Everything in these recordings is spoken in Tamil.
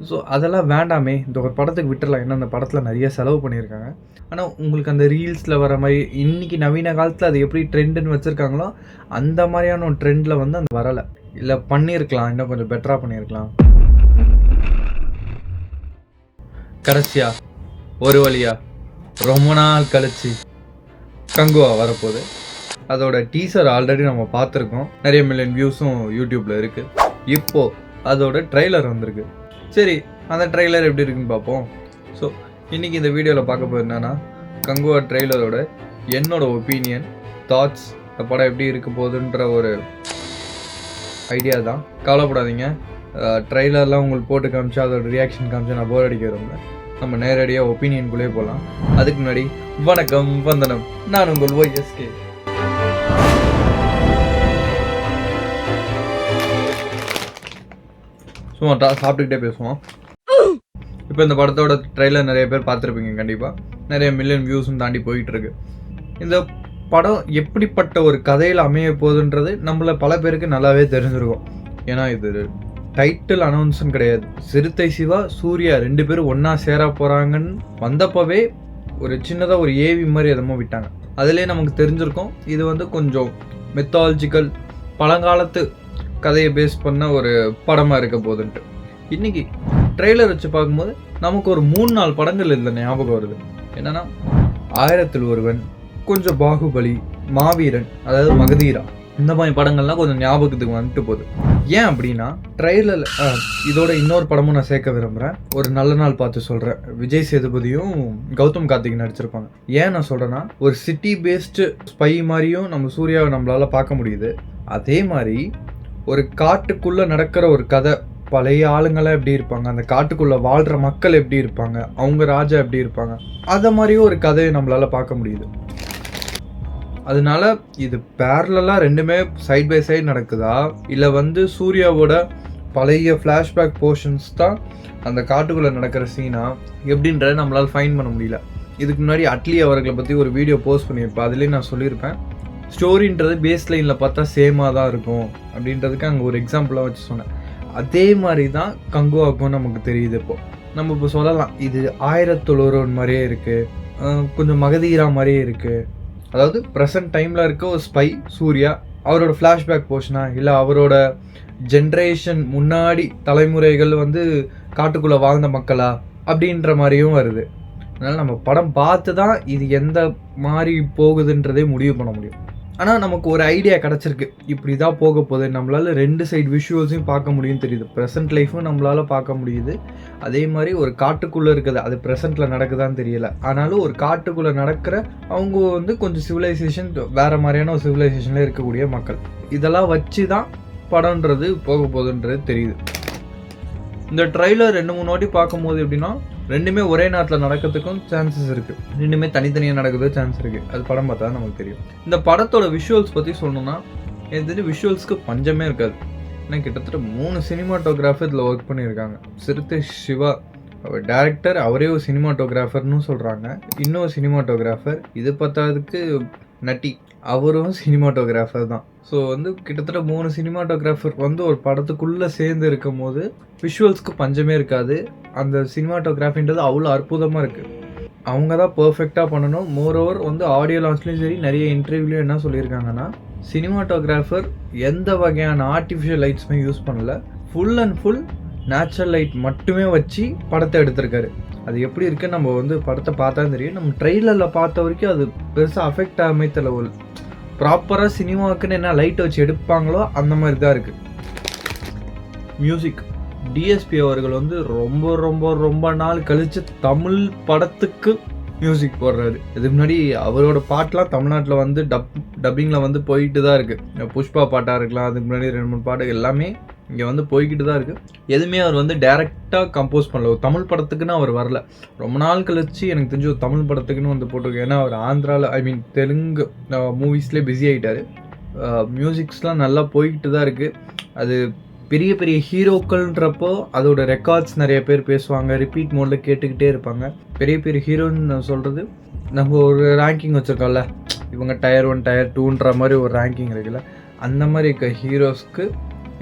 ஸோ அதெல்லாம் வேண்டாமே, இந்த ஒரு படத்துக்கு விட்டுறலாம். ஏன்னா அந்த படத்தில் நிறைய செலவு பண்ணியிருக்காங்க. ஆனால் உங்களுக்கு அந்த ரீல்ஸில் வர மாதிரி இன்றைக்கி நவீன காலத்தில் அது எப்படி ட்ரெண்டுன்னு வச்சுருக்காங்களோ அந்த மாதிரியான ஒரு ட்ரெண்டில் வந்து அந்த வரலை. இல்லை பண்ணியிருக்கலாம், இன்னும் கொஞ்சம் பெட்டராக பண்ணியிருக்கலாம். கடைசியா ஒரு வழியா ரொம்ப நாள் கழிச்சு கங்குவா வரப்போகுது. அதோட டீசர் ஆல்ரெடி நம்ம பார்த்துருக்கோம், நிறைய மில்லியன் வியூஸும் யூடியூப்பில் இருக்குது. இப்போது அதோட ட்ரெய்லர் வந்திருக்கு. சரி, அந்த ட்ரெய்லர் எப்படி இருக்குன்னு பார்ப்போம். ஸோ இன்றைக்கி இந்த வீடியோவில் பார்க்க போது என்னென்னா, கங்குவா ட்ரெய்லரோட என்னோட ஒப்பீனியன், தாட்ஸ், இந்த படம் எப்படி இருக்க போகுதுன்ற ஒரு ஐடியா தான். கவலைப்படாதீங்க, ட்ரெய்லர்லாம் உங்களுக்கு போட்டு காமிச்சா அதோட ரியாக்ஷன் காமிச்சா நான் போர் அடிக்க விரும்பல. நம்ம நேரடியாக ஒப்பீனியனுக்குள்ளே போகலாம். அதுக்கு முன்னாடி வணக்கம், வந்தனம், நான் உங்கள் OSK. சும்மா சாப்பிட்டுக்கிட்டே பேசுவோம். இப்போ இந்த படத்தோட ட்ரெய்லர் நிறைய பேர் பார்த்துருப்பீங்க, கண்டிப்பாக நிறைய மில்லியன் வியூஸும் தாண்டி போயிட்டுருக்கு. இந்த படம் எப்படிப்பட்ட ஒரு கதையில் அமைய போகுதுன்றது நம்மள பல பேருக்கு நல்லாவே தெரிஞ்சிருக்கும். ஏன்னா இது டைட்டில் அனௌன்ஸும் கிடையாது. சிறுத்தை சிவா, சூர்யா 2 பேரும் ஒன்றா சேர போகிறாங்கன்னு வந்தப்பவே ஒரு சின்னதாக ஒரு ஏவி மாதிரி எதமோ விட்டாங்க. அதிலே நமக்கு தெரிஞ்சிருக்கும் இது வந்து கொஞ்சம் மெத்தாலஜிக்கல், பழங்காலத்து கதையை பேஸ் பண்ண ஒரு படமாக இருக்க போகுதுன்ட்டு. இன்றைக்கி ட்ரெய்லர் வச்சு பார்க்கும்போது நமக்கு ஒரு 3-4 படங்கள் இதில் ஞாபகம் வருது. என்னென்னா 1000ல் ஒருவன், கொஞ்சம் பாகுபலி, மாவீரன், அதாவது மகதீரா, இந்த மாதிரி படங்கள்லாம் கொஞ்சம் ஞாபகத்துக்கு வந்துட்டு போகுது. ஏன் அப்படின்னா ட்ரெய்லர் இதோட இன்னொரு படமும் நான் சேர்க்க விரும்புகிறேன். ஒரு நல்ல நாள் பார்த்து சொல்கிறேன். விஜய் சேதுபதியும் கௌதம் கார்த்திக் நடிச்சிருப்பாங்க. ஏன் நான் சொல்கிறேன்னா, ஒரு சிட்டி பேஸ்டு ஸ்பை மாதிரியும் நம்ம சூர்யாவை நம்மளால் பார்க்க முடியுது. அதே மாதிரி ஒரு காட்டுக்குள்ளே நடக்கிற ஒரு கதை, பழைய ஆளுங்களாம் எப்படி இருப்பாங்க, அந்த காட்டுக்குள்ளே வாழ்கிற மக்கள் எப்படி இருப்பாங்க, அவங்க ராஜா எப்படி இருப்பாங்க, அதை மாதிரியும் ஒரு கதையை நம்மளால் பார்க்க முடியுது. அதனால இது பேரலாக ரெண்டுமே சைட் பை சைடு நடக்குதா, இல்லை வந்து சூர்யாவோட பழைய ஃப்ளாஷ்பேக் போர்ஷன்ஸ் தான் அந்த காட்டுக்குள்ளே நடக்கிற சீனா எப்படின்றத நம்மளால் ஃபைன் பண்ண முடியல. இதுக்கு முன்னாடி அட்லி அவர்களை பற்றி ஒரு வீடியோ போஸ்ட் பண்ணியிருப்பேன். அதுலேயே நான் சொல்லியிருப்பேன், ஸ்டோரின்றது பேஸ் லைனில் பார்த்தா சேமாக தான் இருக்கும் அப்படின்றதுக்கு அங்கே ஒரு எக்ஸாம்பிளாக வச்சு சொன்னேன். அதே மாதிரி தான் கங்குவாக்கும் நமக்கு தெரியுது. நம்ம இப்போ சொல்லலாம், இது 1000ல் ஒருவன் மாதிரியே இருக்குது, கொஞ்சம் மகதீரா மாதிரியே இருக்குது. அதாவது ப்ரெசன்ட் டைமில் இருக்க ஒரு ஸ்பை சூர்யா, அவரோட ஃப்ளாஷ்பேக் போர்ஷனா, இல்லை அவரோட ஜென்ரேஷன் முன்னாடி தலைமுறைகள் வந்து காட்டுக்குள்ளே வாழ்ந்த மக்களா அப்படின்ற மாதிரியும் வருது. அதனால் நம்ம படம் பார்த்து தான் இது எந்த மாதிரி போகுதுன்றதே முடிவு பண்ண முடியும். ஆனால் நமக்கு ஒரு ஐடியா கிடச்சிருக்கு, இப்படி தான் போக போகுது. நம்மளால் 2 சைடு விஷுவல்ஸையும் பார்க்க முடியும் தெரியுது. ப்ரெசென்ட் லைஃப்பும் நம்மளால் பார்க்க முடியுது. அதே மாதிரி ஒரு காட்டுக்குள்ளே இருக்குது, அது ப்ரெசென்ட்டில் நடக்குதான்னு தெரியல. ஆனாலும் ஒரு காட்டுக்குள்ளே நடக்கிற அவங்க வந்து கொஞ்சம் சிவிலைசேஷன், வேறு மாதிரியான ஒரு சிவிலைசேஷனில் இருக்கக்கூடிய மக்கள், இதெல்லாம் வச்சு தான் படம்ன்றது போக போகுதுன்றது தெரியுது. இந்த ட்ரெய்லர் 2-3 வாட்டி பார்க்கும்போது எப்படின்னா, ரெண்டுமே ஒரே நேரத்தில் நடக்கிறதுக்கும் சான்சஸ் இருக்குது, ரெண்டுமே தனித்தனியாக நடக்கிறது சான்ஸ் இருக்குது. அது படம் பார்த்தா தான் நமக்கு தெரியும். இந்த படத்தோட விஷுவல்ஸ் பற்றி சொல்லணும்னா, எனக்கு தெரிஞ்ச விஷுவல்ஸ்க்கு பஞ்சமே இருக்காது. ஏன்னா கிட்டத்தட்ட 3 சினிமாட்டோகிராஃபர் இதில் ஒர்க் பண்ணியிருக்காங்க. சிறுத்தை சிவா அவர் டேரக்டர், அவரே ஒரு சினிமாட்டோகிராஃபர்னு சொல்கிறாங்க. இன்னொரு சினிமாட்டோகிராஃபர், இது பத்தாததுக்கு நட்டி, அவரும் சினிமாட்டோகிராஃபர் தான். ஸோ வந்து கிட்டத்தட்ட 3 சினிமாட்டோகிராஃபர் வந்து ஒரு படத்துக்குள்ளே சேர்ந்து இருக்கும் போது விஷுவல்ஸ்க்கு பஞ்சமே இருக்காது. அந்த சினிமாட்டோகிராஃபின்றது அவ்வளோ அற்புதமாக இருக்குது. அவங்க தான் பர்ஃபெக்டாக பண்ணணும். மோரோவர் வந்து ஆடியோ லான்ச்லேயும் சரி, நிறைய இன்டர்வியூலையும் என்ன சொல்லியிருக்காங்கன்னா, சினிமாட்டோகிராஃபர் எந்த வகையான ஆர்டிஃபிஷியல் லைட்ஸுமே யூஸ் பண்ணலை, full and full natural light மட்டுமே வச்சு படத்தை எடுத்திருக்காரு. அது எப்படி இருக்குன்னு நம்ம வந்து படத்தை பார்த்தா தெரியும். நம்ம ட்ரெய்லரில் பார்த்த வரைக்கும் அது பெருசாக அஃபெக்ட் ஆகாமே தெரியல. ப்ராப்பராக சினிமாவுக்குன்னு என்ன லைட் வச்சு எடுப்பாங்களோ அந்த மாதிரி தான் இருக்குது. மியூசிக், டிஎஸ்பி அவர்கள் வந்து ரொம்ப ரொம்ப ரொம்ப நாள் கழித்து தமிழ் படத்துக்கு மியூசிக் போடுறாரு. இதுக்கு முன்னாடி அவரோட பாட்டெலாம் தமிழ்நாட்டில் வந்து டப்பிங்கில் வந்து போயிட்டு தான் இருக்குது. புஷ்பா பாட்டாக இருக்கலாம், அதுக்கு முன்னாடி 2-3 பாட்டு எல்லாமே இங்கே வந்து போய்கிட்டு தான் இருக்குது. எதுவுமே அவர் வந்து டைரெக்டாக கம்போஸ் பண்ணல. ஒரு தமிழ் படத்துக்குன்னு அவர் வரல. ரொம்ப நாள் கழிச்சு எனக்கு தெரிஞ்சு ஒரு தமிழ் படத்துக்குன்னு வந்து போட்டிருக்கு. ஏன்னா அவர் ஆந்திராவில் தெலுங்கு மூவிஸ்லேயே பிஸி ஆகிட்டார். மியூசிக்ஸ்லாம் நல்லா போய்கிட்டு தான் இருக்குது. அது பெரிய பெரிய ஹீரோக்கள்ன்றப்போ அதோட ரெக்கார்ட்ஸ் நிறைய பேர் பேசுவாங்க, ரிப்பீட் மோடில் கேட்டுக்கிட்டே இருப்பாங்க. பெரிய பெரிய ஹீரோன்னு சொல்கிறது, நம்ம ஒரு ரேங்கிங் வச்சுருக்கோம்ல, இவங்க Tier 1 Tier 2ன்ற மாதிரி ஒரு ரேங்கிங் இருக்குல்ல, அந்த மாதிரி இருக்க ஹீரோஸ்க்கு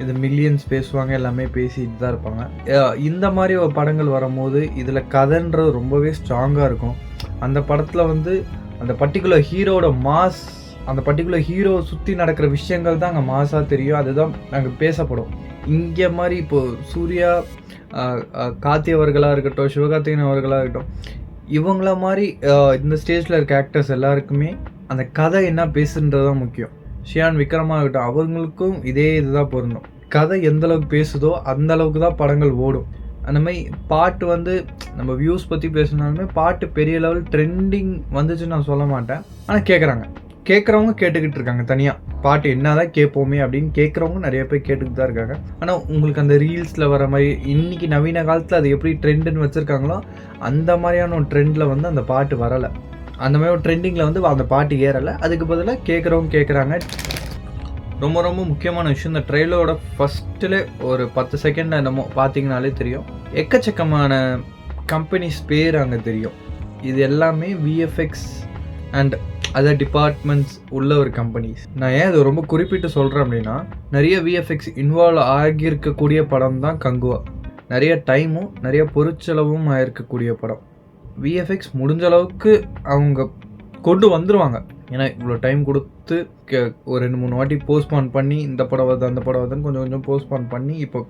இது மில்லியன்ஸ் பேசுவாங்க, எல்லாமே பேசிட்டு தான் இருப்பாங்க. இந்த மாதிரி ஒரு படங்கள் வரும்போது இதில் கதைன்றது ரொம்பவே ஸ்ட்ராங்காக இருக்கும். அந்த படத்தில் வந்து அந்த பர்டிகுலர் ஹீரோட மாஸ், அந்த பர்டிகுலர் ஹீரோ சுற்றி நடக்கிற விஷயங்கள் தான் அங்கே மாஸாக தெரியும். அதுதான் அங்கே பேசப்படும். இங்கே மாதிரி இப்போது சூர்யா, கார்த்தி அவர்களாக இருக்கட்டும், சிவகார்த்திகேயன் அவர்களாக இருக்கட்டும், இவங்கள மாதிரி இந்த ஸ்டேஜில் இருக்க ஆக்டர்ஸ் எல்லாருக்குமே அந்த கதை என்ன பேசுன்றது தான் முக்கியம். ஷியான் விக்ரமாக இருக்கட்டும், அவங்களுக்கும் இதே இதுதான் பொருந்தும். கதை எந்த அளவுக்கு பேசுதோ அந்த அளவுக்கு தான் படங்கள் ஓடும். அந்த மாதிரி பாட்டு வந்து நம்ம வியூஸ் பற்றி பேசினாலுமே பாட்டு பெரிய லெவல் ட்ரெண்டிங் வந்துச்சுன்னு நான் சொல்ல மாட்டேன். ஆனால் கேட்குறவங்க கேட்டுக்கிட்டு இருக்காங்க. தனியாக பாட்டு என்ன தான் கேட்போமே அப்படின்னு கேட்குறவங்க நிறைய பேர் கேட்டுக்கிட்டு தான் இருக்காங்க. ஆனால் உங்களுக்கு அந்த ரீல்ஸில் வர மாதிரி இன்றைக்கி நவீன காலத்தில் அது எப்படி ட்ரெண்டுன்னு வச்சுருக்காங்களோ அந்த மாதிரியான ஒரு ட்ரெண்டில் வந்து அந்த பாட்டு வரலை. அந்த மாதிரி ஒரு ட்ரெண்டிங்கில் வந்து அந்த பாட்டு ஏறலை. அதுக்கு பதிலாக கேட்குறவங்க கேட்குறாங்க. ரொம்ப ரொம்ப முக்கியமான விஷயம், இந்த ட்ரெயிலரோட ஃபஸ்ட்டில் ஒரு 10 செகண்ட் என்னமோ பார்த்தீங்கனாலே தெரியும், எக்கச்சக்கமான கம்பெனிஸ் பேர் அங்கே தெரியும். இது எல்லாமே விஎஃப்எக்ஸ் அண்ட் அதர் டிபார்ட்மெண்ட்ஸ் உள்ள ஒரு கம்பெனிஸ். நான் ஏன் இது ரொம்ப குறிப்பிட்டு சொல்கிறேன் அப்படின்னா, நிறைய விஎஃப்எக்ஸ் இன்வால்வ் ஆகியிருக்கக்கூடிய படம் தான் கங்குவா. நிறைய டைமும் நிறைய பொருட்செலவும் ஆகிருக்கக்கூடிய படம். விஎஃப்எக்ஸ் முடிஞ்ச அளவுக்கு அவங்க கொண்டு வந்துடுவாங்க. ஏன்னா இவ்வளோ டைம் கொடுத்து ஒரு 2-3 வாட்டி போஸ்ட்பான் பண்ணி இந்த படம் வருது அந்த படம் வருதுன்னு கொஞ்சம் போஸ்ட்பான் பண்ணி இப்போ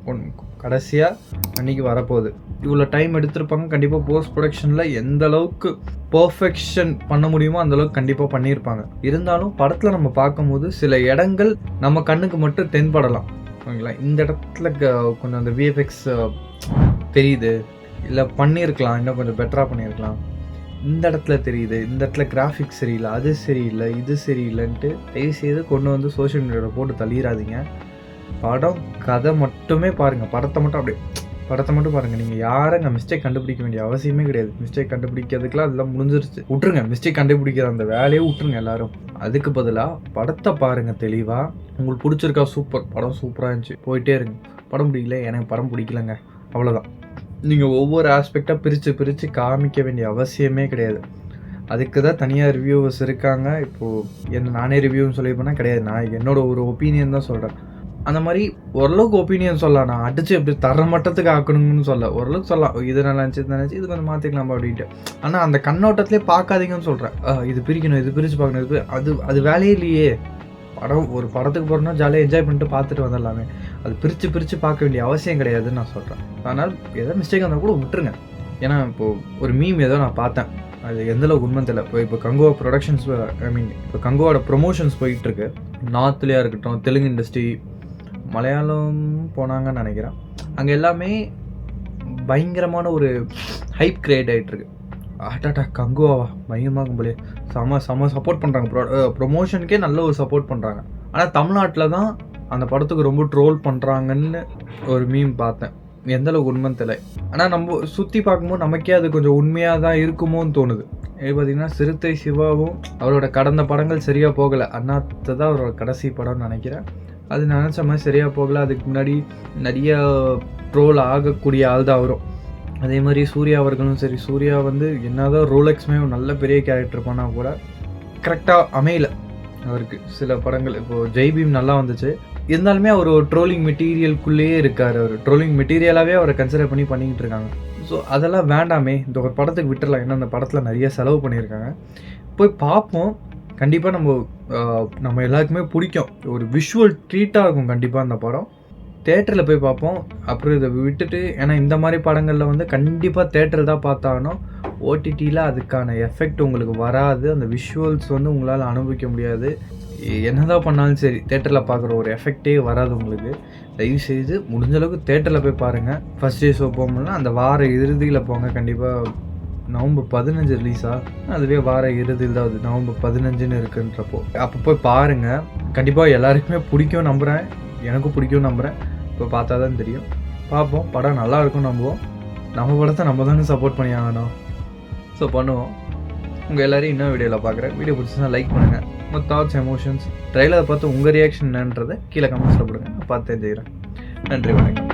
கடைசியாக அன்றைக்கி வரப்போகுது. இவ்வளோ டைம் எடுத்திருப்பாங்க. கண்டிப்பாக போஸ்ட் ப்ரொடக்ஷனில் எந்த அளவுக்கு பர்ஃபெக்ஷன் பண்ண முடியுமோ அந்தளவுக்கு கண்டிப்பாக பண்ணியிருப்பாங்க. இருந்தாலும் படத்தில் நம்ம பார்க்கும்போது சில இடங்கள் நம்ம கண்ணுக்கு மட்டும் தென்படலாம். ஓகேங்களா, இந்த இடத்துல கொஞ்சம் அந்த விஎஃப்எக்ஸ் தெரியுது, இல்லை பண்ணியிருக்கலாம், இன்னும் கொஞ்சம் பெட்டராக பண்ணியிருக்கலாம், இந்த இடத்துல தெரியுது, இந்த இடத்துல கிராஃபிக்ஸ் சரியில்லை, அது சரியில்லை, இது சரியில்லைன்ட்டு தயவுசெய்து கொண்டு வந்து சோஷியல் மீடியாவில் போட்டு தள்ளிடாதீங்க. படம் கதை மட்டுமே பாருங்கள். படத்தை மட்டும் பாருங்கள். நீங்கள் யாரும் மிஸ்டேக் கண்டுபிடிக்க வேண்டிய அவசியமே கிடையாது. மிஸ்டேக் கண்டுபிடிக்கிறதுக்குலாம் அதெல்லாம் முடிஞ்சிருச்சு. விட்டுருங்க, மிஸ்டேக் கண்டுபிடிக்கிற அந்த வேலையே விட்டுருங்க எல்லாரும். அதுக்கு பதிலாக படத்தை பாருங்கள் தெளிவாக. உங்களுக்கு பிடிச்சிருக்கா, சூப்பர், படம் சூப்பராக இருந்துச்சு, போயிட்டே இருங்க. படம் பிடிக்கல, எனக்கு படம் பிடிக்கலங்க, அவ்வளோதான். நீங்கள் ஒவ்வொரு ஆஸ்பெக்டாக பிரித்து காமிக்க வேண்டிய அவசியமே கிடையாது. அதுக்கு தான் தனியாக ரிவ்யூவர்ஸ் இருக்காங்க. இப்போது நானே ரிவ்யூன்னு சொல்லி போனால் கிடையாது, நான் என்னோடய ஒரு ஒப்பீனியன் தான் சொல்கிறேன். அந்த மாதிரி ஓரளவுக்கு ஒப்பீனியன் சொல்லலாம். நான் அடித்து எப்படி தர மட்டத்துக்கு ஆக்கணுங்கன்னு சொல்ல, ஓரளவுக்கு சொல்லலாம், இது நல்லா இருந்துச்சு, இது கொஞ்சம் மாற்றிக்கலாம் அப்படின்ட்டு. ஆனால் அந்த கண்ணோட்டத்திலே பார்க்காதீங்கன்னு சொல்கிறேன். இது பிரிக்கணும், இது பிரித்து பார்க்கணும், அது வேலையே இல்லையே. ஒரு படத்துக்கு போகிறோன்னா ஜாலியாக என்ஜாய் பண்ணிட்டு பார்த்துட்டு வந்துடலாமே. அது பிரித்து பார்க்க வேண்டிய அவசியம் கிடையாதுன்னு நான் சொல்கிறேன். அதனால் எதாவது மிஸ்டேக் வந்தால் கூட விட்டுருங்க. ஏன்னா இப்போது ஒரு மீம் ஏதோ நான் பார்த்தேன், அது எந்தளவுக்கு உண்மை தெரியல. இப்போ கங்குவா ப்ரொடக்ஷன்ஸ், இப்போ கங்குவாவோட ப்ரொமோஷன்ஸ் போயிட்டுருக்கு. நார்த்லேயா இருக்கட்டும், தெலுங்கு இண்டஸ்ட்ரி, மலையாளம் போனாங்கன்னு நினைக்கிறேன். அங்கே எல்லாமே பயங்கரமான ஒரு ஹைப் கிரியேட் ஆகிட்டுருக்கு. ஆட்டாட்டா கங்குவாவா பயங்கரமாக போலே செம சப்போர்ட் பண்ணுறாங்க. ப்ரொமோஷனுக்கே நல்ல ஒரு சப்போர்ட் பண்ணுறாங்க. ஆனால் தமிழ்நாட்டில் தான் அந்த படத்துக்கு ரொம்ப ட்ரோல் பண்ணுறாங்கன்னு ஒரு மீம் பார்த்தேன். எந்தளவுக்கு உண்மைன்னு தெரியல. ஆனால் நம்ம சுற்றி பார்க்கும்போது நமக்கே அது கொஞ்சம் உண்மையாக தான் இருக்குமோன்னு தோணுது. இது பார்த்திங்கன்னா சிறுத்தை சிவாவும் அவரோட கடந்த படங்கள் சரியாக போகலை. அண்ணாத்தை தான் அவரோட கடைசி படம்னு நினைக்கிறேன். அது நினச்ச மாதிரி சரியாக போகலை. அதுக்கு முன்னாடி நிறைய ட்ரோல் ஆகக்கூடிய ஆள் தான் அவரும். அதே மாதிரி சூர்யா அவர்களும் சரி. சூர்யா வந்து என்னதான் ரோலெக்ஸ்மே நல்ல பெரிய கேரக்டர் பண்ணால் கூட கரெக்டாக அமையல அவருக்கு சில படங்கள். இப்போது ஜெய்பீம் நல்லா வந்துச்சு, இருந்தாலுமே அவர் ஒரு ட்ரோலிங் மெட்டீரியலுக்குள்ளேயே இருக்கார். அவர் ட்ரோலிங் மெட்டீரியலாகவே அவரை கன்சிடர் பண்ணிக்கிட்டு இருக்காங்க. ஸோ அதெல்லாம் வேண்டாமே, இந்த ஒரு படத்துக்கு விட்டுடலாம். ஏன்னா அந்த படத்தில் நிறைய செலவு பண்ணியிருக்காங்க. போய் பார்ப்போம். கண்டிப்பாக நம்ம எல்லாருக்குமே பிடிக்கும். ஒரு விஷுவல் ட்ரீட்டாக இருக்கும் கண்டிப்பாக அந்த படம். தேட்டரில் போய் பார்ப்போம். அப்புறம் இதை விட்டுட்டு, ஏன்னா இந்த மாதிரி படங்களில் வந்து கண்டிப்பாக தேட்டரில் தான் பார்த்தாகணும். ஓடிடியில் அதுக்கான எஃபெக்ட் உங்களுக்கு வராது. அந்த விஷுவல்ஸ் வந்து உங்களால் அனுபவிக்க முடியாது. என்னதான் பண்ணாலும் சரி, தேட்டரில் பார்க்குற ஒரு எஃபெக்டே வராது உங்களுக்கு. தயவுசெய்து முடிஞ்ச அளவுக்கு தேட்டரில் போய் பாருங்கள். ஃபஸ்ட் டே ஷோ போகணும்னா அந்த வார இறுதியில் போங்க. கண்டிப்பாக நவம்பர் 15 ரிலீஸா, அதுவே வார இறுதியில் தான். அது நவம்பர் 15ன்னு இருக்குன்றப்போ அப்போ போய் பாருங்கள். கண்டிப்பாக எல்லாருக்குமே பிடிக்கும் நம்புகிறேன். எனக்கும் பிடிக்கும் நம்புகிறேன். இப்போ பார்த்தா தான் தெரியும். பார்ப்போம். படம் நல்லா இருக்கும் நம்புவோம். நம்ம படத்தை நம்ம தானே சப்போர்ட் பண்ணி ஆகணும். ஸோ பண்ணுவோம். உங்கள் எல்லோரையும் இன்னும் வீடியோவில் பார்க்குறேன். வீடியோ பிடிச்சிருந்தா லைக் பண்ணுங்கள். உங்கள் தாட்ஸ், எமோஷன்ஸ், ட்ரெயிலரை பார்த்து உங்கள் ரியாக்ஷன் என்னன்றதை கீழே கமெண்ட்ஸில் போடுங்க. நான் பார்த்து தெரிஞ்சுக்கிறேன். நன்றி, வணக்கம்.